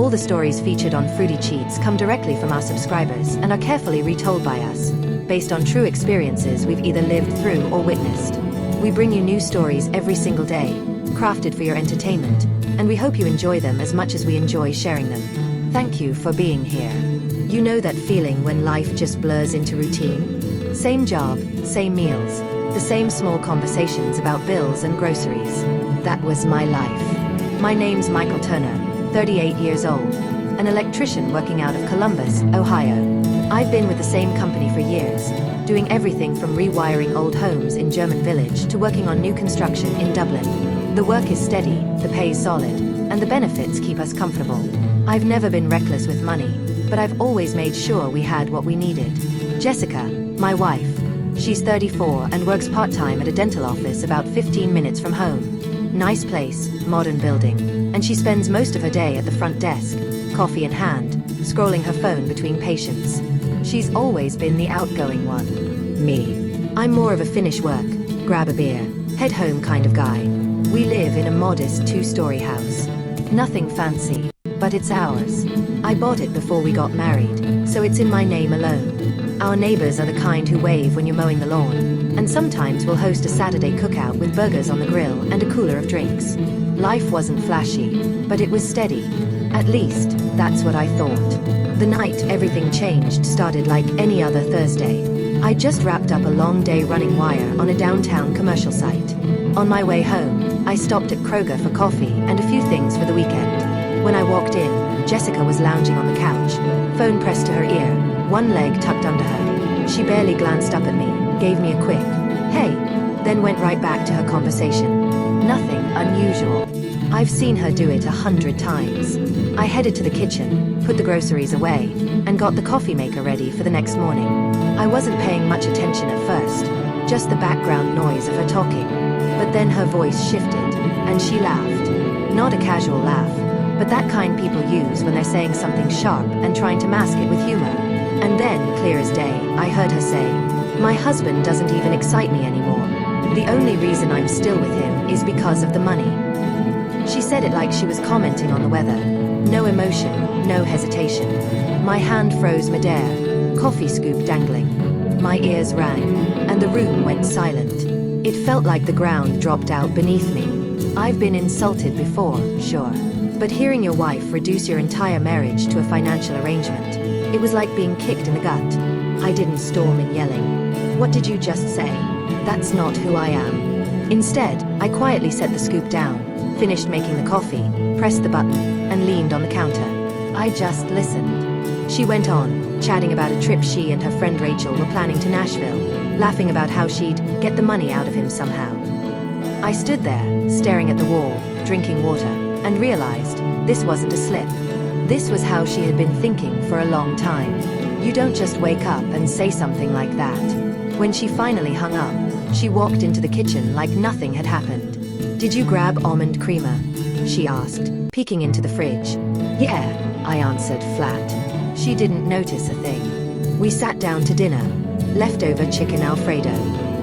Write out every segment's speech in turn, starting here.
All the stories featured on Fruity Cheats come directly from our subscribers and are carefully retold by us, based on true experiences we've either lived through or witnessed. We bring you new stories every single day, crafted for your entertainment, and we hope you enjoy them as much as we enjoy sharing them. Thank you for being here. You know that feeling when life just blurs into routine? Same job, same meals, the same small conversations about bills and groceries. That was my life. My name's Michael Turner, 38 years old, an electrician working out of Columbus, Ohio. I've been with the same company for years, doing everything from rewiring old homes in German Village to working on new construction in Dublin. The work is steady, the pay is solid, and the benefits keep us comfortable. I've never been reckless with money, but I've always made sure we had what we needed. Jessica, my wife, she's 34 and works part-time at a dental office about 15 minutes from home. Nice place, modern building, and she spends most of her day at the front desk, coffee in hand, scrolling her phone between patients. She's always been the outgoing one. Me. I'm more of a finish work, grab a beer, head home kind of guy. We live in a modest 2-story house. Nothing fancy, but it's ours. I bought it before we got married, so it's in my name alone. Our neighbors are the kind who wave when you're mowing the lawn, and sometimes we'll host a Saturday cookout with burgers on the grill and a cooler of drinks. Life wasn't flashy, but it was steady. At least, that's what I thought. The night everything changed started like any other Thursday. I just wrapped up a long day running wire on a downtown commercial site. On my way home, I stopped at Kroger for coffee and a few things for the weekend. When I walked in, Jessica was lounging on the couch, phone pressed to her ear, one leg tucked under her. She barely glanced up at me, gave me a quick, "Hey," then went right back to her conversation. Nothing unusual. I've seen her do it 100 times. I headed to the kitchen, put the groceries away, and got the coffee maker ready for the next morning. I wasn't paying much attention at first, just the background noise of her talking. But then her voice shifted, and she laughed. Not a casual laugh, but that kind people use when they're saying something sharp and trying to mask it with humor. And then, clear as day, I heard her say, "My husband doesn't even excite me anymore. The only reason I'm still with him is because of the money." She said it like she was commenting on the weather. No emotion, no hesitation. My hand froze midair, coffee scoop dangling. My ears rang, and the room went silent. It felt like the ground dropped out beneath me. I've been insulted before, sure. But hearing your wife reduce your entire marriage to a financial arrangement, it was like being kicked in the gut. I didn't storm in yelling. "What did you just say? That's not who I am." Instead, I quietly set the scoop down, finished making the coffee, pressed the button, and leaned on the counter. I just listened. She went on, chatting about a trip she and her friend Rachel were planning to Nashville, laughing about how she'd get the money out of him somehow. I stood there, staring at the wall, drinking water, and realized this wasn't a slip. This was how she had been thinking for a long time. You don't just wake up and say something like that. When she finally hung up, she walked into the kitchen like nothing had happened. "Did you grab almond creamer?" she asked, peeking into the fridge. "Yeah," I answered flat. She didn't notice a thing. We sat down to dinner. Leftover chicken Alfredo.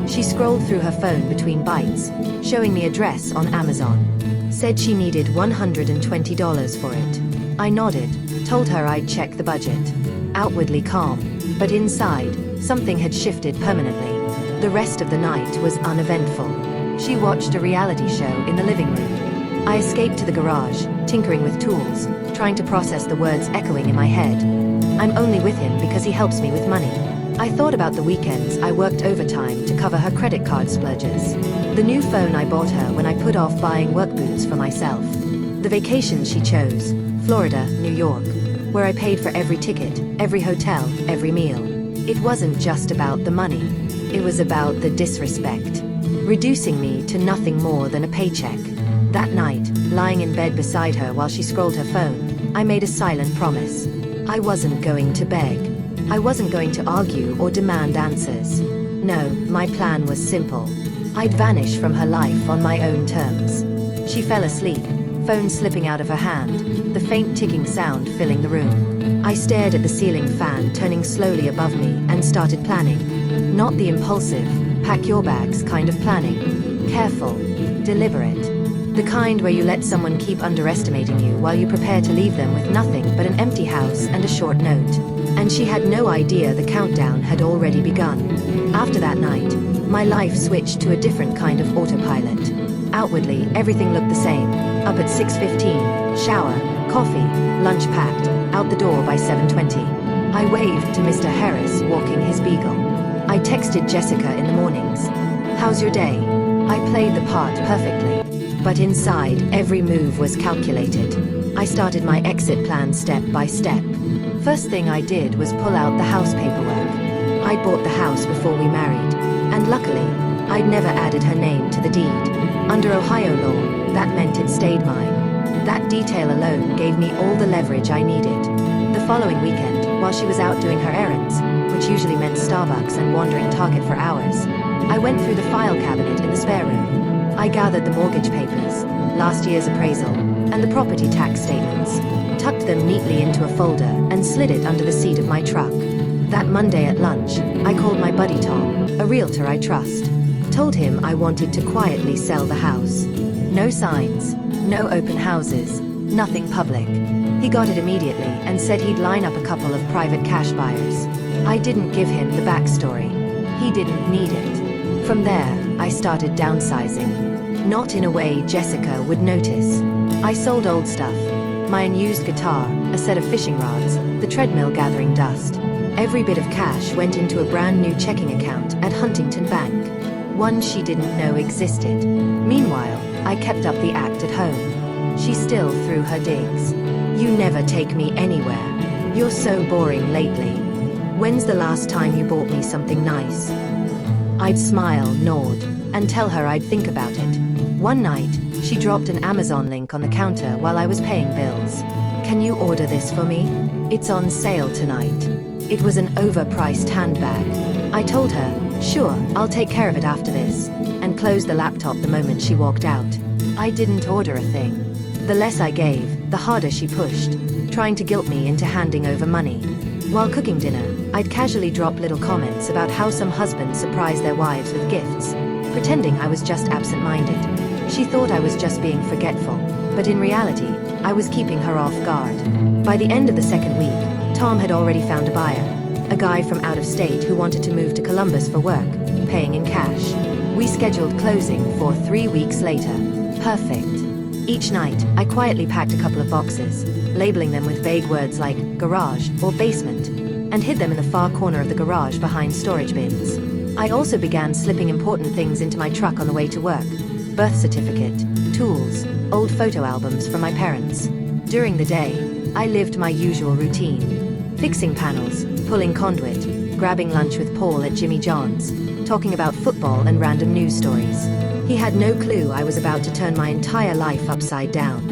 She scrolled through her phone between bites, showing me a dress on Amazon. Said she needed $120 for it. I nodded, told her I'd check the budget. Outwardly calm, but inside, something had shifted permanently. The rest of the night was uneventful. She watched a reality show in the living room. I escaped to the garage, tinkering with tools, trying to process the words echoing in my head. "I'm only with him because he helps me with money." I thought about the weekends I worked overtime to cover her credit card splurges. The new phone I bought her when I put off buying work boots for myself. The vacations she chose, Florida, New York, where I paid for every ticket, every hotel, every meal. It wasn't just about the money. It was about the disrespect, reducing me to nothing more than a paycheck. That night, lying in bed beside her while she scrolled her phone, I made a silent promise. I wasn't going to beg. I wasn't going to argue or demand answers. No, my plan was simple. I'd vanish from her life on my own terms. She fell asleep, phone slipping out of her hand, the faint ticking sound filling the room. I stared at the ceiling fan turning slowly above me and started planning. Not the impulsive, pack your bags kind of planning. Careful, deliberate. The kind where you let someone keep underestimating you while you prepare to leave them with nothing but an empty house and a short note. And she had no idea the countdown had already begun. After that night, my life switched to a different kind of autopilot. Outwardly, everything looked the same. Up at 6:15, shower, coffee, lunch packed, out the door by 7:20. I waved to Mr. Harris walking his beagle. I texted Jessica in the mornings. "How's your day?" I played the part perfectly. But inside, every move was calculated. I started my exit plan step by step. First thing I did was pull out the house paperwork. I'd bought the house before we married, and luckily, I'd never added her name to the deed. Under Ohio law, that meant it stayed mine. That detail alone gave me all the leverage I needed. The following weekend, while she was out doing her errands, which usually meant Starbucks and wandering Target for hours, I went through the file cabinet in the spare room. I gathered the mortgage papers, last year's appraisal, and the property tax statements, tucked them neatly into a folder, and slid it under the seat of my truck. That Monday at lunch, I called my buddy Tom, a realtor I trust. Told him I wanted to quietly sell the house. No signs, no open houses, nothing public. He got it immediately and said he'd line up a couple of private cash buyers. I didn't give him the backstory. He didn't need it. From there, I started downsizing. Not in a way Jessica would notice. I sold old stuff. My unused guitar, a set of fishing rods, the treadmill gathering dust. Every bit of cash went into a brand new checking account at Huntington Bank. One she didn't know existed. Meanwhile, I kept up the act at home. She still threw her digs. "You never take me anywhere. You're so boring lately. When's the last time you bought me something nice?" I'd smile, nod, and tell her I'd think about it. One night, she dropped an Amazon link on the counter while I was paying bills. "Can you order this for me? It's on sale tonight." It was an overpriced handbag. I told her, "Sure, I'll take care of it after this," and closed the laptop the moment she walked out. I didn't order a thing. The less I gave, the harder she pushed, trying to guilt me into handing over money. While cooking dinner, I'd casually drop little comments about how some husbands surprise their wives with gifts, pretending I was just absent-minded. She thought I was just being forgetful, but in reality, I was keeping her off guard. By the end of the second week, Tom had already found a buyer, a guy from out of state who wanted to move to Columbus for work, paying in cash. We scheduled closing for 3 weeks later. Perfect. Each night, I quietly packed a couple of boxes, labeling them with vague words like garage or basement, and hid them in the far corner of the garage behind storage bins. I also began slipping important things into my truck on the way to work: birth certificate, tools, old photo albums from my parents. During the day, I lived my usual routine: fixing panels, pulling conduit, grabbing lunch with Paul at Jimmy John's, talking about football and random news stories. He had no clue I was about to turn my entire life upside down.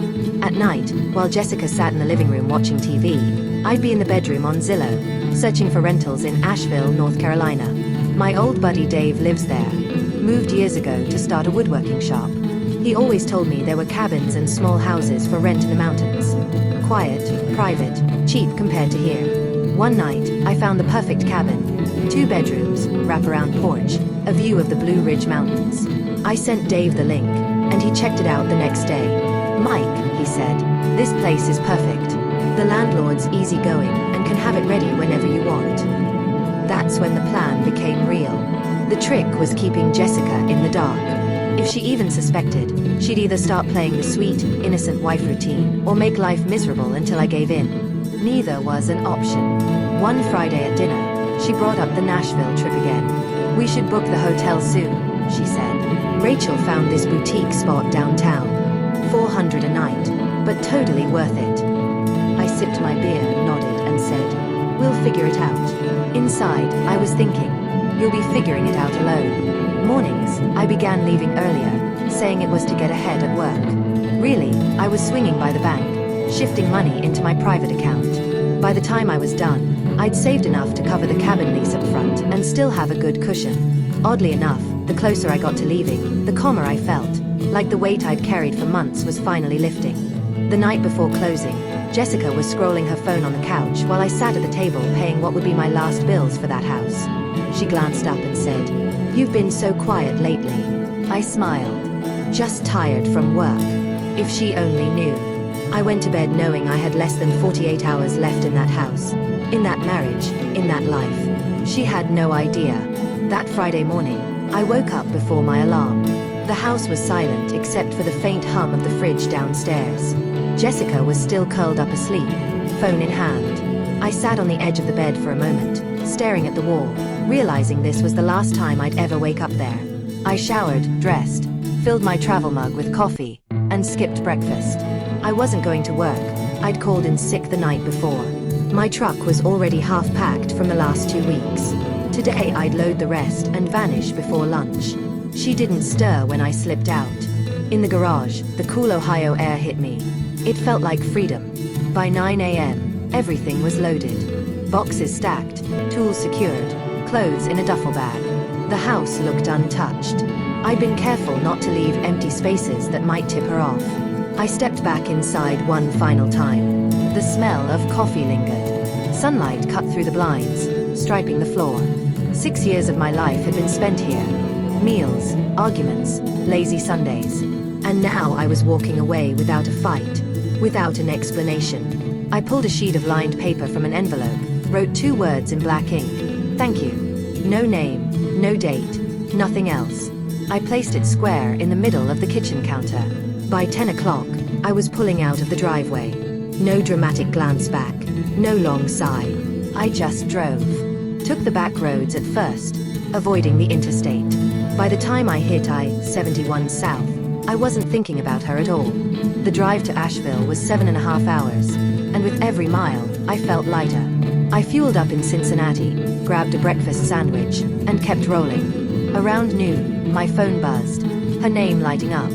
At night, while Jessica sat in the living room watching TV, I'd be in the bedroom on Zillow, searching for rentals in Asheville, North Carolina. My old buddy Dave lives there. Moved years ago to start a woodworking shop. He always told me there were cabins and small houses for rent in the mountains. Quiet, private, cheap compared to here. One night, I found the perfect cabin. 2 bedrooms, wraparound porch, a view of the Blue Ridge Mountains. I sent Dave the link, and he checked it out the next day. "Mike," he said, "this place is perfect. The landlord's easygoing and can have it ready whenever you want." That's when the plan became real. The trick was keeping Jessica in the dark. If she even suspected, she'd either start playing the sweet, innocent wife routine or make life miserable until I gave in. Neither was an option. One Friday at dinner, she brought up the Nashville trip again. "We should book the hotel soon," she said. "Rachel found this boutique spot downtown. $400 a night, but totally worth it." I sipped my beer, nodded, and said, "We'll figure it out." Inside, I was thinking, you'll be figuring it out alone. Mornings, I began leaving earlier, saying it was to get ahead at work. Really, I was swinging by the bank, shifting money into my private account. By the time I was done, I'd saved enough to cover the cabin lease up front and still have a good cushion. Oddly enough, the closer I got to leaving, the calmer I felt, like the weight I'd carried for months was finally lifting. The night before closing, Jessica was scrolling her phone on the couch while I sat at the table paying what would be my last bills for that house. She glanced up and said, "You've been so quiet lately." I smiled. just tired from work. If she only knew. I went to bed knowing I had less than 48 hours left in that house, in that marriage, in that life. She had no idea. That Friday morning, I woke up before my alarm. The house was silent except for the faint hum of the fridge downstairs. Jessica was still curled up asleep, phone in hand. I sat on the edge of the bed for a moment, staring at the wall, realizing this was the last time I'd ever wake up there. I showered, dressed, filled my travel mug with coffee, and skipped breakfast. I wasn't going to work. I'd called in sick the night before. My truck was already half packed from the last 2 weeks. Today I'd load the rest and vanish before lunch. She didn't stir when I slipped out. In the garage, the cool Ohio air hit me. It felt like freedom. By 9 a.m., everything was loaded. Boxes stacked, tools secured, clothes in a duffel bag. The house looked untouched. I'd been careful not to leave empty spaces that might tip her off. I stepped back inside one final time. The smell of coffee lingered. Sunlight cut through the blinds, striping the floor. 6 years of my life had been spent here. Meals, arguments, lazy Sundays. And now I was walking away without a fight, without an explanation. I pulled a sheet of lined paper from an envelope, wrote 2 words in black ink. Thank you. No name, no date, nothing else. I placed it square in the middle of the kitchen counter. By 10 o'clock, I was pulling out of the driveway. No dramatic glance back, no long sigh. I just drove. Took the back roads at first, avoiding the interstate. By the time I hit I-71 South, I wasn't thinking about her at all. The drive to Asheville was 7.5 hours, and with every mile, I felt lighter. I fueled up in Cincinnati, grabbed a breakfast sandwich, and kept rolling. Around noon, my phone buzzed, her name lighting up.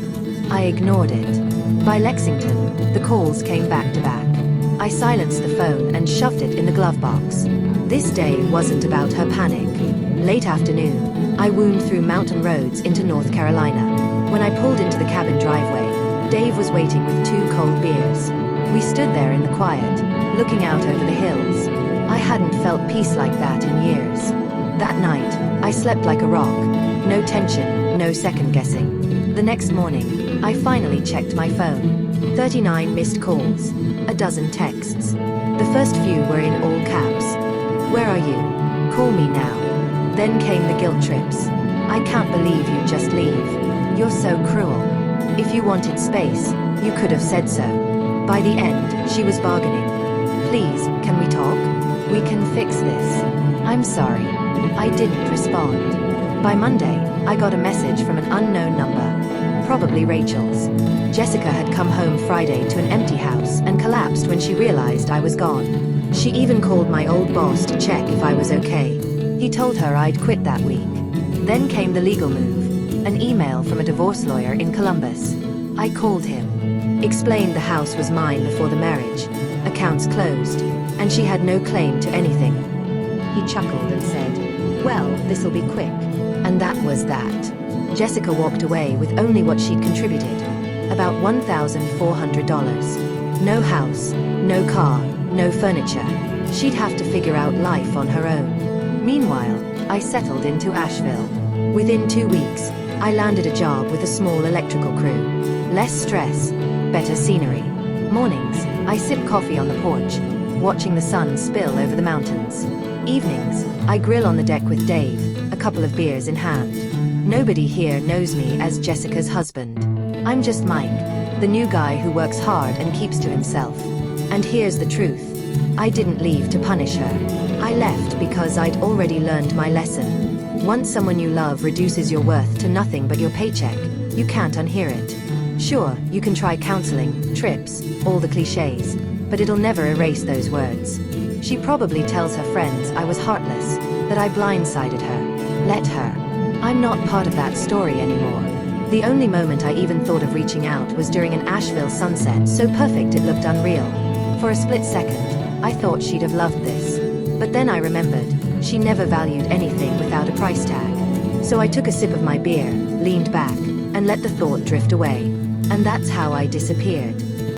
I ignored it. By Lexington, the calls came back to back. I silenced the phone and shoved it in the glove box. This day wasn't about her panic. Late afternoon, I wound through mountain roads into North Carolina. When I pulled into the cabin driveway, Dave was waiting with 2 cold beers. We stood there in the quiet, looking out over the hills. I hadn't felt peace like that in years. That night, I slept like a rock. No tension, no second guessing. The next morning, I finally checked my phone. 39 missed calls, a dozen texts. The first few were in all caps. Where are you? Call me now. Then came the guilt trips. I can't believe you just leave. You're so cruel. If you wanted space, you could have said so. By the end, she was bargaining. Please, can we talk? We can fix this. I'm sorry. I didn't respond. By Monday, I got a message from an unknown number. Probably Rachel's. Jessica had come home Friday to an empty house and collapsed when she realized I was gone. She even called my old boss to check if I was okay. He told her I'd quit that week. Then came the legal move. An email from a divorce lawyer in Columbus. I called him. Explained the house was mine before the marriage. Accounts closed. And she had no claim to anything. He chuckled and said, well, this'll be quick. And that was that. Jessica walked away with only what she'd contributed. About $1,400. No house, no car, no furniture. She'd have to figure out life on her own. Meanwhile, I settled into Asheville. Within 2 weeks, I landed a job with a small electrical crew. Less stress, better scenery. Mornings, I sip coffee on the porch, watching the sun spill over the mountains. Evenings, I grill on the deck with Dave, a couple of beers in hand. Nobody here knows me as Jessica's husband. I'm just Mike, the new guy who works hard and keeps to himself. And here's the truth. I didn't leave to punish her. I left because I'd already learned my lesson. Once someone you love reduces your worth to nothing but your paycheck, you can't unhear it. Sure, you can try counseling, trips, all the cliches, but it'll never erase those words. She probably tells her friends I was heartless, that I blindsided her. Let her. I'm not part of that story anymore. The only moment I even thought of reaching out was during an Asheville sunset so perfect it looked unreal. For a split second, I thought she'd have loved this. But then I remembered, she never valued anything without a price tag. So I took a sip of my beer, leaned back, and let the thought drift away. And that's how I disappeared.